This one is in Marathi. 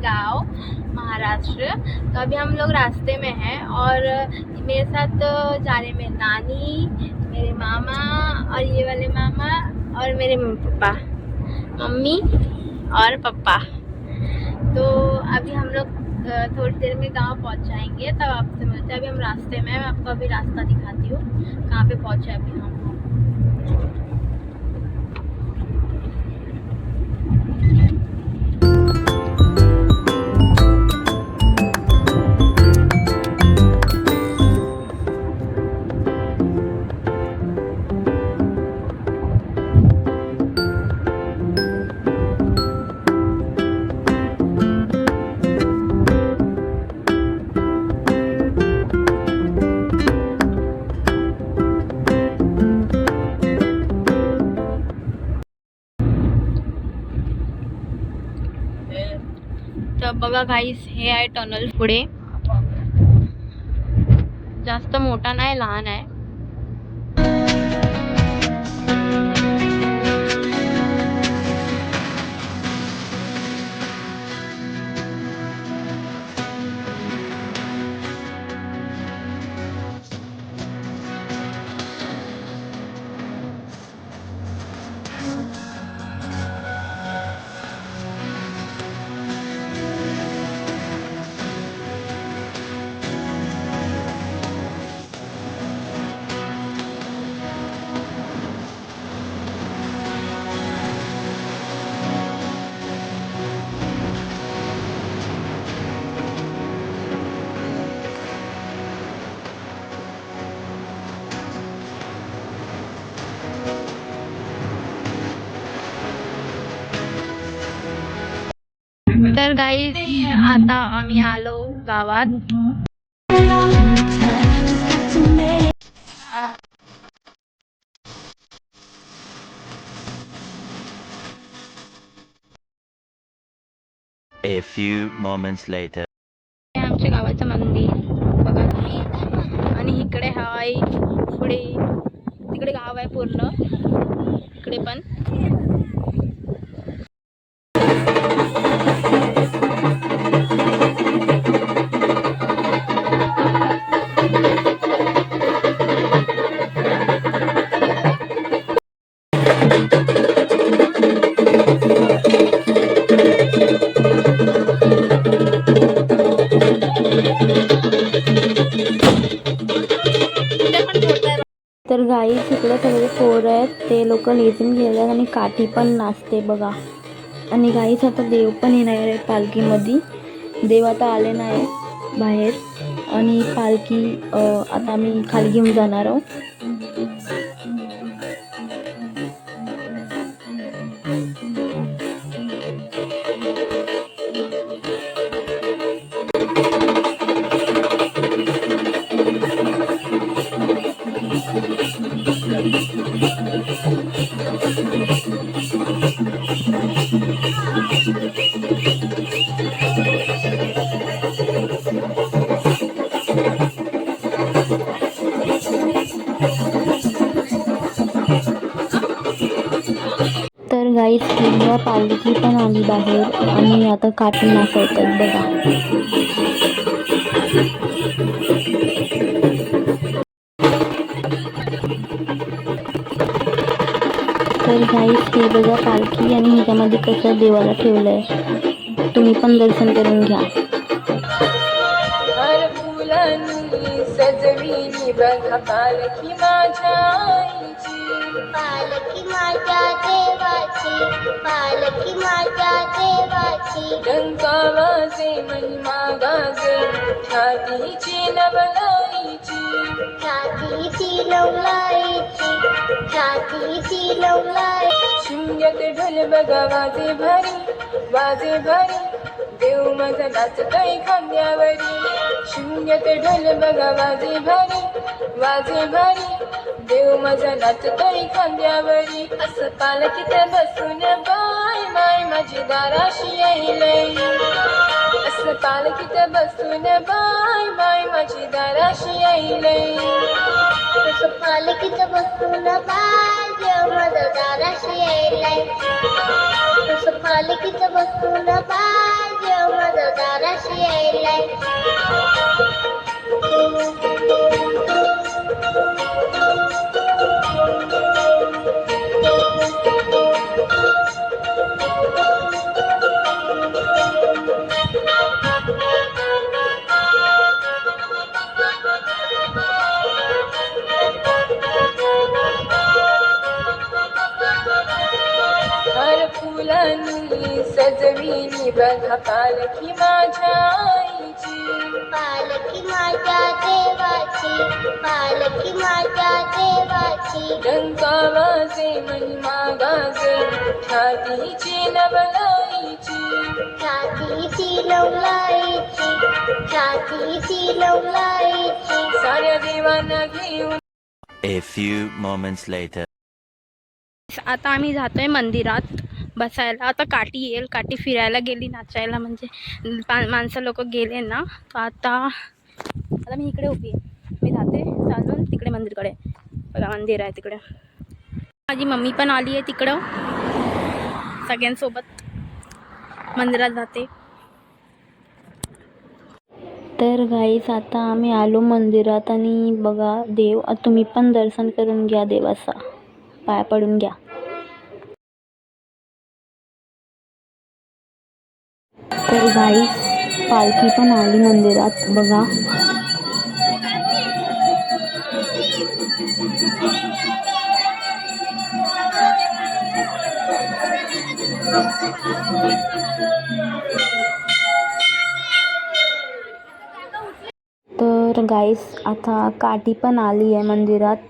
गांव महाराष्ट्र। तो अभी हम लोग रास्ते में हैं और मेरे साथ जा रहे मेरे नानी, मेरे मामा और ये वाले मामा और मेरे पापा, मम्मी और पापा। तो अभी हम लोग थोड़ी देर में गांव पहुंच जाएंगे, तब आपसे मिलते हैं। अभी हम रास्ते में हैं, मैं आपको अभी रास्ता दिखाती हूँ कहाँ पे पहुंचे अभी हम। तर बघा गाईस, हे आहे टनल पुढे, जास्त मोठा नाही, लहान आहे. तर गाईस, आता आम्ही आलो गावात. A few moments later. आमच्या गावाचं मंदिर बघा तुम्ही, आणि इकडे हाय पुढे, तिकडे गाव आहे पूर्ण, इकडे पण. तर गाईस, इकडे सगळे पोरं आहेत, ते लोक लेझीम खेळतात आणि काठी पण नाचते बघा. आणि गाईस, आता देव पण येणार आहे पालखीमध्ये. देव आता आले नाही बाहेर, आणि पालखी आता आम्ही खाली घेऊन जाणार आहोत. तर गाईस, एकदा पालखी पण आली बाहेर आणि आता काठी नाचवतात बघा. तर गाईस, हे बघा पालखी, आणि ह्याच्यामध्ये कसं देवाला ठेवलंय, तुम्ही पण दर्शन करून घ्या. सजविली बघा पालखी माझ्या आईची, पालखी माझ्या देवाची, पालखी माझ्या देवाची. डंका वाजे महिमा गाजे ख्यातीची नवलाईची, ख्यातीची नवलाईची, ख्यातीची नवलाई. शिमग्यात ढोल बघा वाजे भारी, वाजे भारी, देव माझा नाचतोय खांद्यावरी. शिमग्यात ढोल बघा वाजे भारी, वाजे भारी, देव माझा नाचतोय खांद्यावरी. असं पालखीत बसून बाय बाय माझी दाराशी येईलय, असं पालखीत बसून बाय बाय माझी दाराशी येईलय. असं पालखीत बसून बाय देव माझा दाराशी येईलय, असं पालखीत बसून बाय देव माझा बघा पालखी माझ्या आईची, पालखी माझ्या देवाची, पालखी माझ्या देवाची. डंका वाजे महिमा गाजे ख्यातीची नवलाईची, ख्यातीची नवलाईची, ख्यातीची नवलाईची. साऱ्या देवांना घेऊन A few moments later. आता आम्ही जातोय मंदिरात बसायला. आता काठी येईल, काठी फिरायला गेली नाचायला, म्हणजे माणसं लोक गेले ना. तर आता मी इकडे उभी आहे, मी जाते चालून तिकडे मंदिरकडे. बघा मंदिर आहे तिकडे. माझी मम्मी पण आली आहे तिकडं, सगळ्यांसोबत मंदिरात जाते. तर गाईस आता आम्ही आलो मंदिरात आणि बघा देव, तुम्ही पण दर्शन करून घ्या देवाचा, पाया पडून घ्या. तर गाईस पालखी पण आली मंदिरात बघा. तर गाईस आता काठी पण आली आहे मंदिरात.